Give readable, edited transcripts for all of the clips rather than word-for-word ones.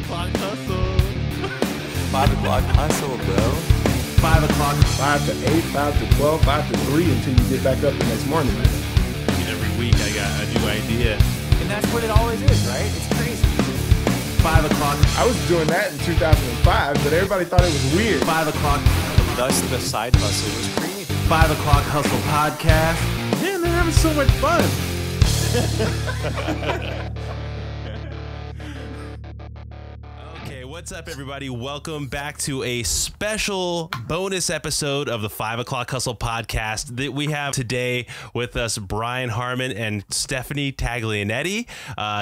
o'clock hustle. 5 o'clock hustle, bro. 5 o'clock. 5 to 8, 5 to 12, 5 to 3 until you get back up the next morning. Every week I got a new idea. And that's what it always is, right? It's crazy. 5 o'clock. I was doing that in 2005, but everybody thought it was weird. 5 o'clock. Thus, the side hustle was created. 5 o'clock hustle podcast. Man, they're having so much fun. Okay, what's up, everybody? Welcome back to a special bonus episode of the 5 o'clock hustle podcast that we have today with us, Brian Harman and Stephanie Taglianetti.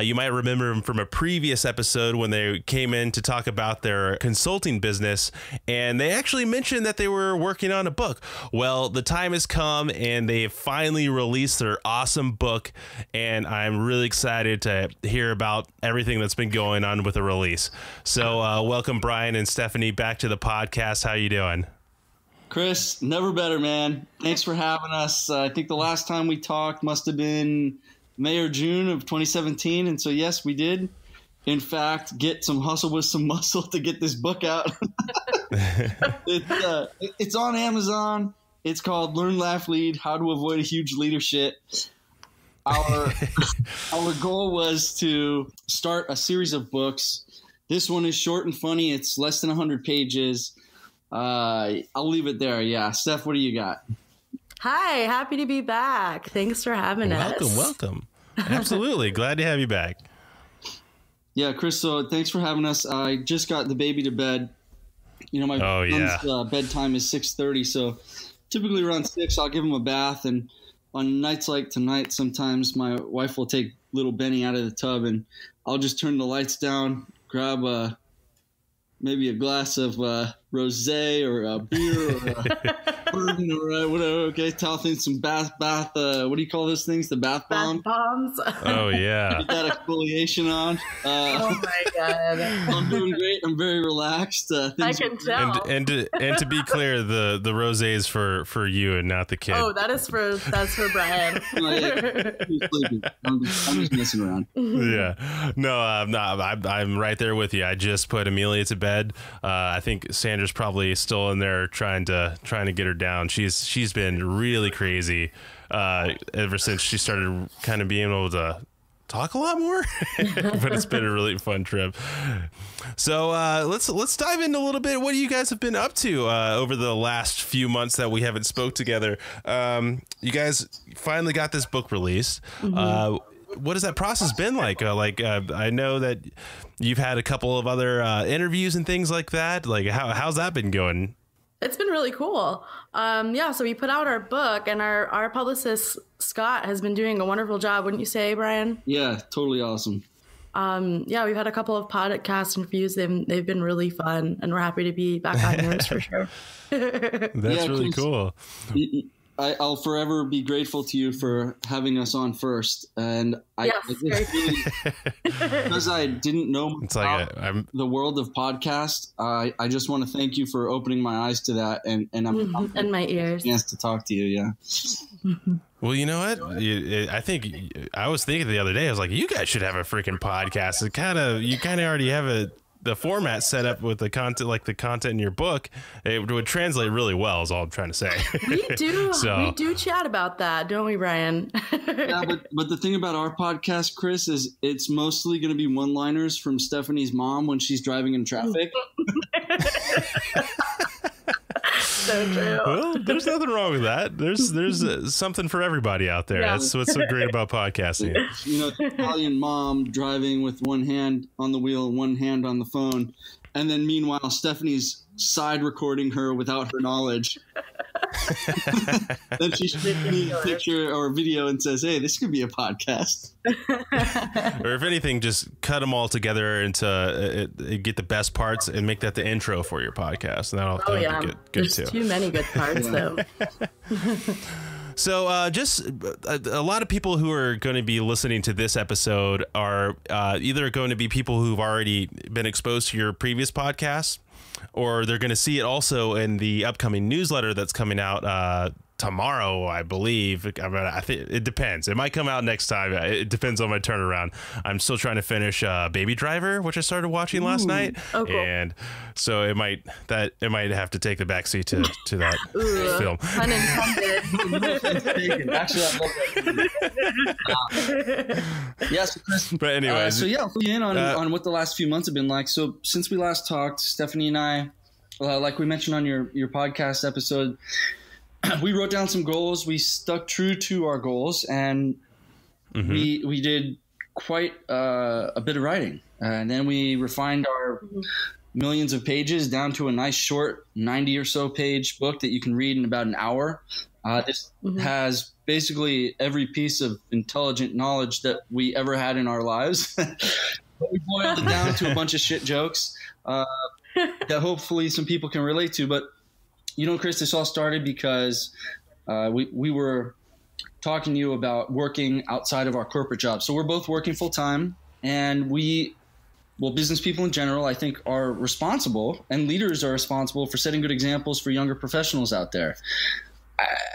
You might remember them from a previous episode when they came in to talk about their consulting business, and they actually mentioned that they were working on a book. Well, the time has come and they have finally released their awesome book, and I'm really excited to hear about everything that's been going on with the release. So welcome, Brian and Stephanie, back to the podcast. How you doing? Chris, never better, man. Thanks for having us. I think the last time we talked must have been May or June of 2017. And so, yes, we did, in fact, get some hustle with some muscle to get this book out. It's on Amazon. It's called Learn, Laugh, Lead, How to Avoid a Huge Leadership. Our goal was to start a series of books. This one is short and funny. It's less than 100 pages. I'll leave it there. Yeah. Steph, what do you got? Hi, happy to be back. Thanks for having us. Welcome. Absolutely. Glad to have you back. Yeah, Chris, so thanks for having us. I just got the baby to bed. You know, my son's bedtime is 6:30, so typically around 6, I'll give him a bath. And on nights like tonight, sometimes my wife will take little Benny out of the tub, and I'll just turn the lights down, grab maybe a glass of rosé or a beer or a bourbon or whatever. Okay, toss in some bath. What do you call those things? The bath bomb. Bath bombs. Oh yeah. Get that exfoliation on. Oh my god. I'm doing great. I'm very relaxed. I can tell. And to be clear, the rosé is for you and not the kid. Oh, that's for Brian. He's sleeping. I'm just messing around. Yeah. No, I'm right there with you. I just put Amelia to bed. I think Sandra's probably still in there trying to get her down. She's been really crazy ever since she started kind of being able to talk a lot more. But it's been a really fun trip. So let's dive into a little bit what you guys have been up to over the last few months that we haven't spoke together. You guys finally got this book released. What has that process been like? I know that you've had a couple of other interviews and things like that. Like, how's that been going? It's been really cool. So we put out our book, and our publicist, Scott, has been doing a wonderful job, wouldn't you say, Brian? Yeah, totally awesome. We've had a couple of podcast interviews. They've been really fun, and we're happy to be back on yours for sure. That's really cool. I'll forever be grateful to you for having us on first. And I just really, because I didn't know about the world of podcast, I just want to thank you for opening my eyes to that. And I'm and my ears. Chance to talk to you. Yeah. Well, you know what? I think I was thinking the other day, I was like, you guys should have a freaking podcast. You kind of already have the format set up with the content, like the content in your book. It would translate really well, is all I'm trying to say. We do. We do chat about that, don't we, Brian? Yeah, but the thing about our podcast, Chris, is it's mostly going to be one-liners from Stephanie's mom when she's driving in traffic. So true. Well, there's nothing wrong with that. There's something for everybody out there. Yeah. That's what's so great about podcasting. You know, Italian mom driving with one hand on the wheel and one hand on the phone, and then meanwhile Stephanie's side recording her without her knowledge. Then she shoots me a picture or a video and says, "Hey, this could be a podcast." Or if anything, just cut them all together into get the best parts and make that the intro for your podcast. And that'll be good There's too. Too many good parts though. So just a lot of people who are going to be listening to this episode are either going to be people who've already been exposed to your previous podcasts, or they're going to see it also in the upcoming newsletter that's coming out tomorrow, I believe. I mean, I think it depends. It might come out next time. It depends on my turnaround. I'm still trying to finish Baby Driver, which I started watching last night. Oh, cool. And so it might have to take the backseat to that film. Unintended. Actually, I love that. Yes, Chris. But anyway, so yeah, I'll fill you in on what the last few months have been like. So since we last talked, Stephanie and I, like we mentioned on your podcast episode, we wrote down some goals. We stuck true to our goals, and we did quite a bit of writing. And then we refined our millions of pages down to a nice short 90 or so page book that you can read in about an hour. This has basically every piece of intelligent knowledge that we ever had in our lives. But we boiled it down to a bunch of shit jokes that hopefully some people can relate to. But you know, Chris, this all started because we were talking to you about working outside of our corporate jobs. So we're both working full time, and business people in general, I think, are responsible, and leaders are responsible for setting good examples for younger professionals out there.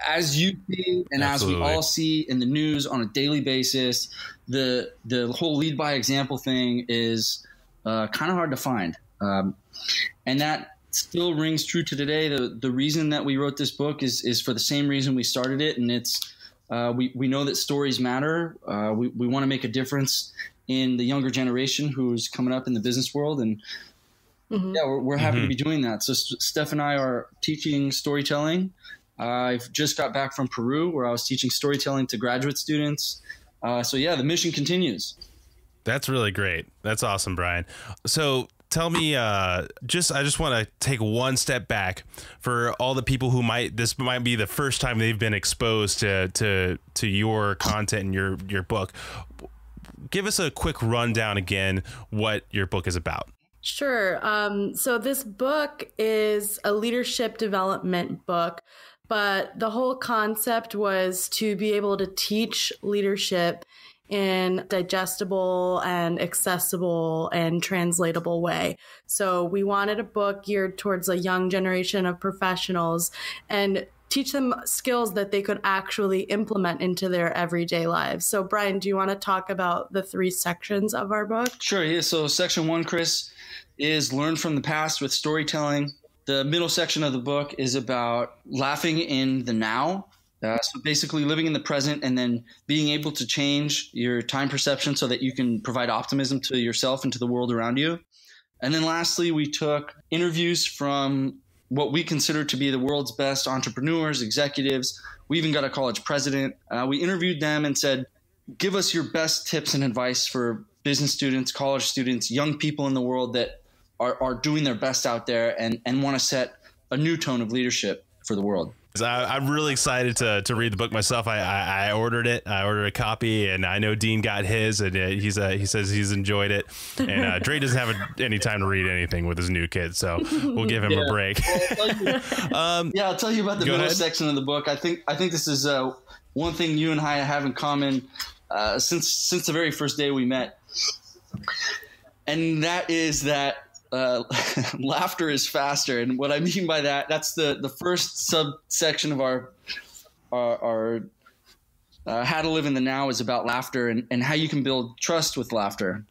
As you see, and Absolutely. As we all see in the news on a daily basis, the whole lead by example thing is kind of hard to find. And that still rings true to today. The reason that we wrote this book is for the same reason we started it. And it's, we know that stories matter. We want to make a difference in the younger generation who's coming up in the business world. And yeah, we're happy to be doing that. So Steph and I are teaching storytelling. I've just got back from Peru, where I was teaching storytelling to graduate students. So yeah, the mission continues. That's really great. That's awesome, Brian. So tell me, I just want to take one step back for all the people who this might be the first time they've been exposed to your content and your book. Give us a quick rundown again, what your book is about. Sure. So this book is a leadership development book, but the whole concept was to be able to teach leadership in digestible and accessible and translatable way. So we wanted a book geared towards a young generation of professionals and teach them skills that they could actually implement into their everyday lives. So Brian, do you want to talk about the 3 sections of our book? Sure. Yeah. So section 1, Chris, is learn from the past with storytelling. The middle section of the book is about laughing in the now. So basically living in the present and then being able to change your time perception so that you can provide optimism to yourself and to the world around you. And then lastly, we took interviews from what we consider to be the world's best entrepreneurs, executives. We even got a college president. We interviewed them and said, give us your best tips and advice for business students, college students, young people in the world that are doing their best out there and want to set a new tone of leadership for the world. I'm really excited to read the book myself. I ordered it. I ordered a copy, and I know Dean got his, and he says he's enjoyed it. And Dre doesn't have any time to read anything with his new kid, so we'll give him a break. I'll tell you about the middle section of the book. I think this is one thing you and I have in common since the very first day we met, and that is that laughter is faster. And what I mean by that, that's the first subsection of our how to live in the now is about laughter and how you can build trust with laughter.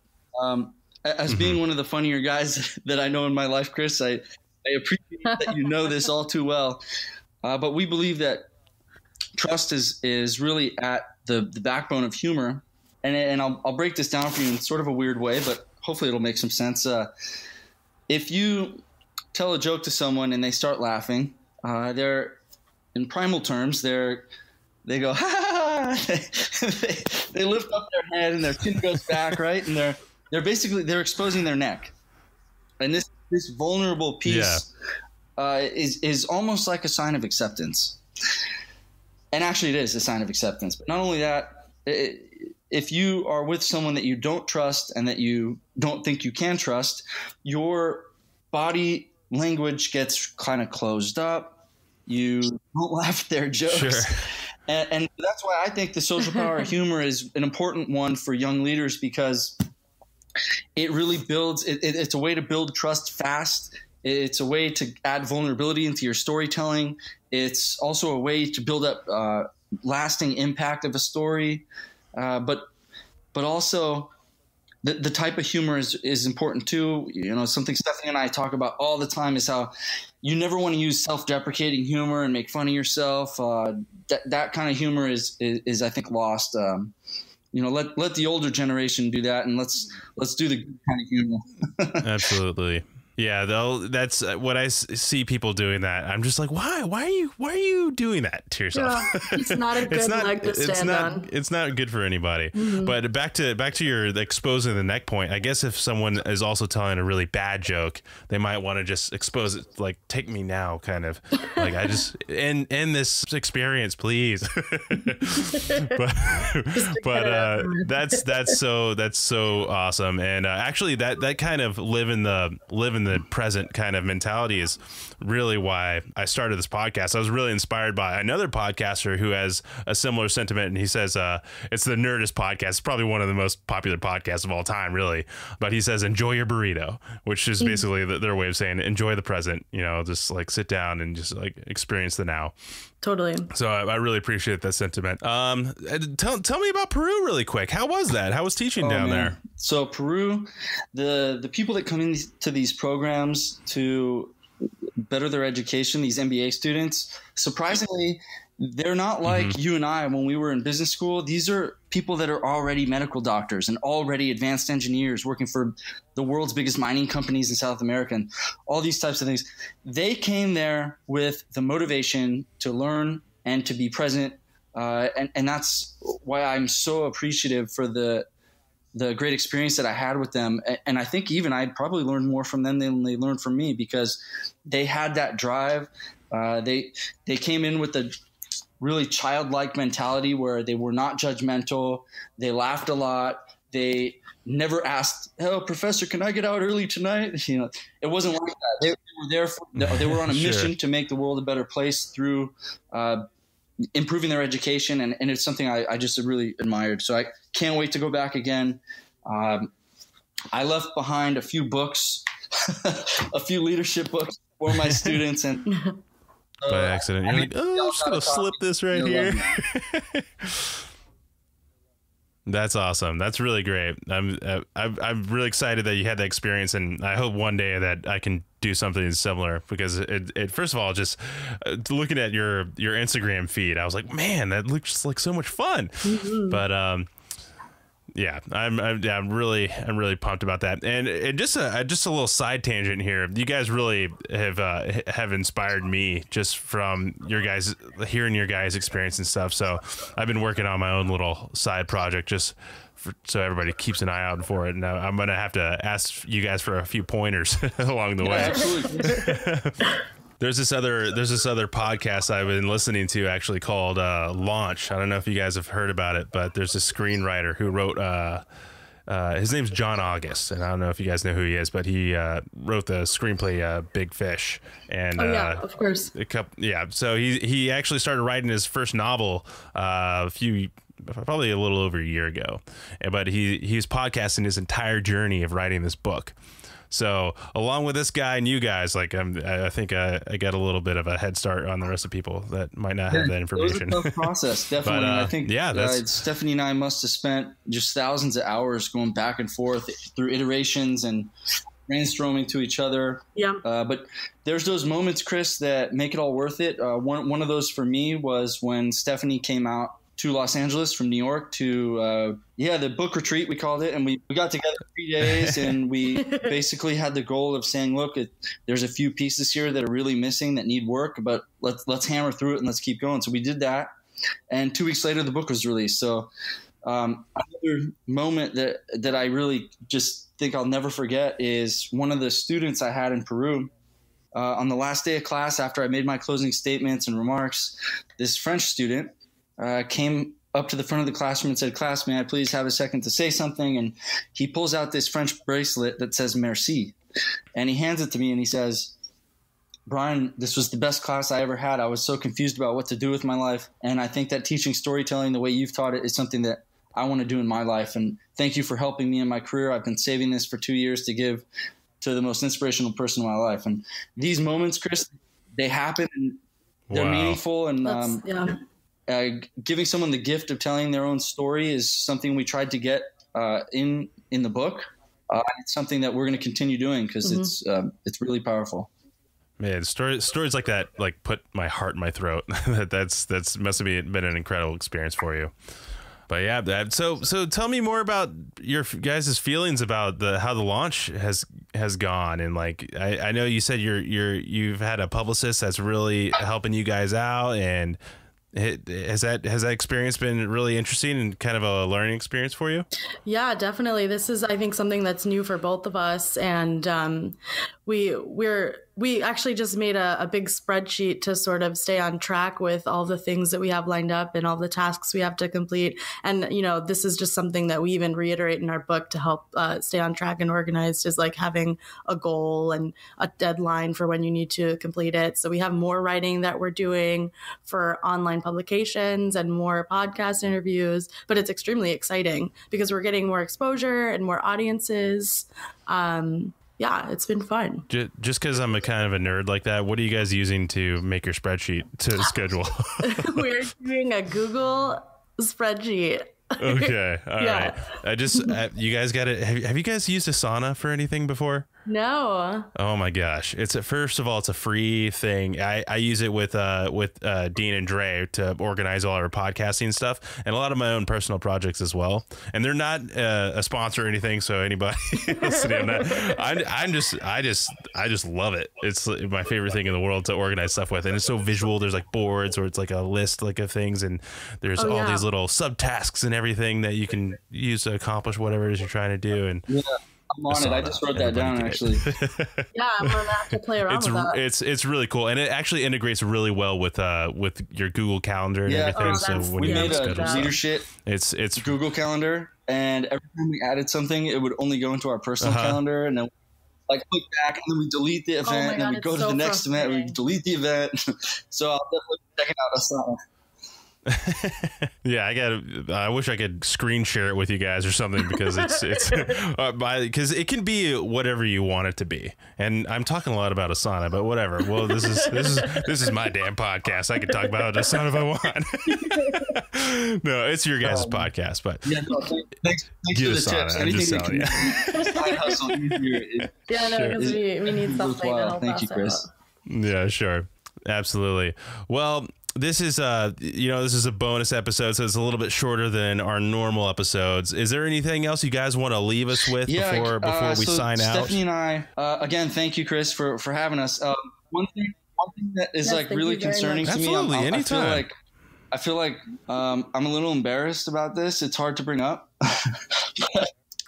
As being one of the funnier guys that I know in my life, Chris, I appreciate that you know this all too well. But we believe that trust is really at the backbone of humor. And I'll break this down for you in sort of a weird way, but hopefully it'll make some sense. If you tell a joke to someone and they start laughing, they're in primal terms, they go, ha ha ha. They lift up their head and their chin goes back, right? And they're exposing their neck. And this vulnerable piece is almost like a sign of acceptance. And actually it is a sign of acceptance. But not only that, if you are with someone that you don't trust and that you don't think you can trust, your body language gets kind of closed up. You don't laugh at their jokes. Sure. And that's why I think the social power of humor is an important one for young leaders, because it really builds – it's a way to build trust fast It's a way to add vulnerability into your storytelling. It's also a way to build up lasting impact of a story. But also the type of humor is important too. You know, something Stephanie and I talk about all the time is how you never want to use self-deprecating humor and make fun of yourself. That kind of humor is I think lost. You know, let the older generation do that, and let's do the good kind of humor. Absolutely. Yeah, though, that's what I see people doing that. I'm just like, why are you doing that to yourself? Yeah, it's not a good leg to stand on. It's not good for anybody. Mm-hmm. But back to your exposing the neck point. I guess if someone is also telling a really bad joke, they might want to just expose it, like, take me now, kind of. Like, I just end this experience, please. but that's so awesome. And actually, that kind of live in the present kind of mentality is really why I started this podcast. I was really inspired by another podcaster who has a similar sentiment, and he says it's the Nerdist podcast. It's probably one of the most popular podcasts of all time, really. But he says, enjoy your burrito, which is basically their way of saying enjoy the present. You know, just like sit down and just like experience the now. Totally. So I really appreciate that sentiment. Tell me about Peru really quick. How was that? How was teaching down there? So Peru, the people that come into these programs to better their education, these MBA students, surprisingly, they're not like you and I when we were in business school. These are people that are already medical doctors and already advanced engineers working for the world's biggest mining companies in South America and all these types of things. They came there with the motivation to learn and to be present. And that's why I'm so appreciative for the great experience that I had with them. And I think even I probably learned more from them than they learned from me, because they had that drive. They came in with a really childlike mentality where they were not judgmental. They laughed a lot. They never asked, "Oh, professor, can I get out early tonight?" You know, it wasn't like that. They were on a mission to make the world a better place through improving their education. And it's something I just really admired. So I can't wait to go back again. I left behind a few books, a few leadership books for my students, and by accident, you're like, "Oh, I'm just gonna slip this right here." That's awesome. That's really great. I'm really excited that you had that experience, and I hope one day that I can do something similar, because it first of all, just looking at your Instagram feed, I was like, man, that looks like so much fun. But yeah, I'm really pumped about that. And just a little side tangent here. You guys really have inspired me just from hearing your guys' experience and stuff. So I've been working on my own little side project so everybody keeps an eye out for it. And I'm going to have to ask you guys for a few pointers along the way. Absolutely. There's this other podcast I've been listening to, actually, called Launch. I don't know if you guys have heard about it, but there's a screenwriter who wrote his name's John August, and I don't know if you guys know who he is, but he wrote the screenplay Big Fish. And of course. So he actually started writing his first novel probably a little over a year ago, but he's podcasting his entire journey of writing this book. So along with this guy and you guys, like I think I got a little bit of a head start on the rest of people that might not have that information. It was a tough process, definitely. But, I think Stephanie and I must have spent just thousands of hours going back and forth through iterations and brainstorming to each other. Yeah. But there's those moments, Chris, that make it all worth it. One of those for me was when Stephanie came out to Los Angeles from New York to the book retreat, we called it, and we got together 3 days, and we basically had the goal of saying, look, there's a few pieces here that are really missing that need work, but let's hammer through it and let's keep going. So we did that, and 2 weeks later the book was released. So another moment that I really just think I'll never forget is one of the students I had in Peru. On the last day of class, after I made my closing statements and remarks, this French student came up to the front of the classroom and said, "Class, may I please have a second to say something?" And he pulls out this French bracelet that says merci. And he hands it to me and he says, "Brian, this was the best class I ever had. I was so confused about what to do with my life. And I think that teaching storytelling the way you've taught it is something that I want to do in my life. And thank you for helping me in my career. I've been saving this for 2 years to give to the most inspirational person in my life. And these moments, Chris, they happen and they're meaningful. And giving someone the gift of telling their own story is something we tried to get in the book. It's something that we're going to continue doing because it's really powerful. Man, stories like that like put my heart in my throat. that's must have been an incredible experience for you. But yeah, so tell me more about your guys' feelings about how the launch has gone. And like I know you said you've had a publicist that's really helping you guys out, and has that experience been really interesting and kind of a learning experience for you? Yeah, definitely. This is, I think, something that's new for both of us, and we actually just made a big spreadsheet to sort of stay on track with all the things that we have lined up and all the tasks we have to complete. And, this is just something that we even reiterate in our book to help stay on track and organized, is like having a goal and a deadline for when you need to complete it. So we have more writing that we're doing for online publications and more podcast interviews, but it's extremely exciting because we're getting more exposure and more audiences. Yeah, it's been fun. Just because I'm a kind of a nerd like that, what are you guys using to make your spreadsheet to schedule? We're doing a Google spreadsheet. Okay. All right. You guys got it. Have you guys used Asana for anything before? No. Oh my gosh. First of all, it's a free thing. I use it with Dean and Dre to organize all our podcasting stuff and a lot of my own personal projects as well. And they're not a sponsor or anything. So anybody listening on that, I just love it. It's my favorite thing in the world to organize stuff with. And it's so visual. There's like boards or it's like a list like of things. And there's all these little subtasks and everything that you can use to accomplish whatever it is you're trying to do. And I'm on it. I just wrote that down, actually. Yeah, I'm gonna have to play around with that. It's really cool, and it actually integrates really well with your Google Calendar and everything. So when we you made a leadership, it's Google Calendar, and every time we added something, it would only go into our personal calendar, and then like click back, and then we delete the event, and then we go to the next event, and we delete the event. So I'll definitely check it out. Asana. Yeah, I wish I could screen share it with you guys or something, because because it can be whatever you want it to be. And I'm talking a lot about Asana, but whatever. Well, this is my damn podcast. I can talk about Asana if I want. No, it's your guys' podcast, but yeah, no, thanks for the Asana. tips. Anything that can side hustle easier. Because we need something to help Thank you, Chris. Yeah, sure. Absolutely. Well, this is a bonus episode, so it's a little bit shorter than our normal episodes. Is there anything else you guys want to leave us with before we sign out? Stephanie and I, again, thank you, Chris, for having us. One thing that is really concerning to me. I feel like I'm a little embarrassed about this. It's hard to bring up.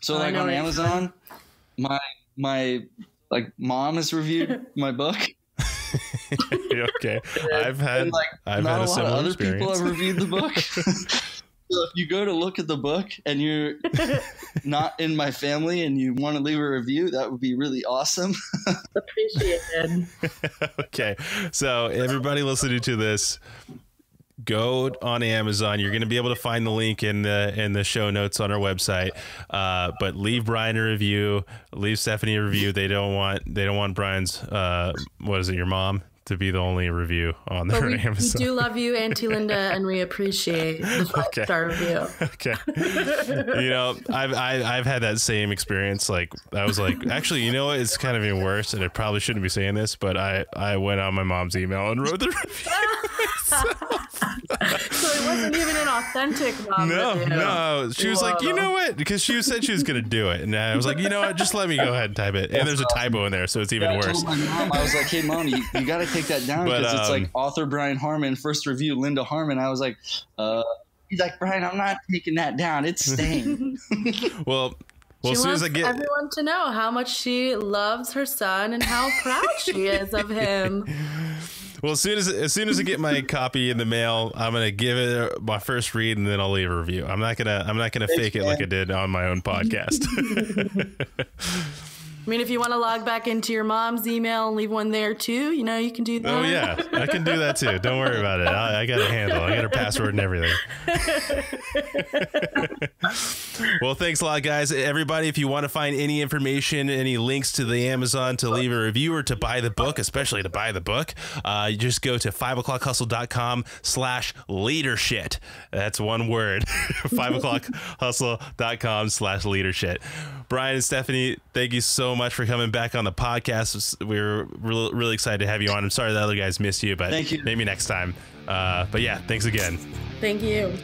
So like on Amazon, my mom has reviewed my book. Okay, I've had a lot of other people have reviewed the book. So if you go to look at the book and you're not in my family and you want to leave a review, that would be really awesome. Appreciated. Okay, so everybody listening to this, go on Amazon. You're going to be able to find the link in the show notes on our website. But leave Brian a review. Leave Stephanie a review. They don't want Brian's what is it, your mom, to be the only review on their Amazon. We do love you, Auntie Linda, and we appreciate the 5-star review. Okay. I've had that same experience. Like, I was like, actually, you know what? It's kind of even worse, and I probably shouldn't be saying this, but I went on my mom's email and wrote the review. So it wasn't even an authentic mom review. No. She was like, you know what? Because she said she was going to do it. And I was like, you know what? Just let me go ahead and type it. And there's a typo in there, so it's even worse. I told my mom, I was like, hey, Mom, you got to take that down, because it's like author Brian Harman, first review Linda Harman. I was like, he's like, Brian, I'm not taking that down. It's staying. Well, she as soon wants as I get everyone to know how much she loves her son and how proud she is of him. Well, as soon as I get my copy in the mail, I'm gonna give it my first read, and then I'll leave a review. I'm not gonna fake it like I did on my own podcast. I mean, if you want to log back into your mom's email and leave one there too, you know, you can do that. Oh yeah, I can do that too. Don't worry about it. I got a handle. I got her password and everything. Well, thanks a lot, guys. Everybody, if you want to find any information, any links to the Amazon to leave a review or to buy the book, especially to buy the book, you just go to 5o'clockhustle.com/leadership. That's one word. 5o'clockhustle.com/leadership. Brian and Stephanie, thank you so much for coming back on the podcast. We're really excited to have you on. I'm sorry the other guys missed you, but thank you. Maybe next time. But yeah, thanks again. Thank you.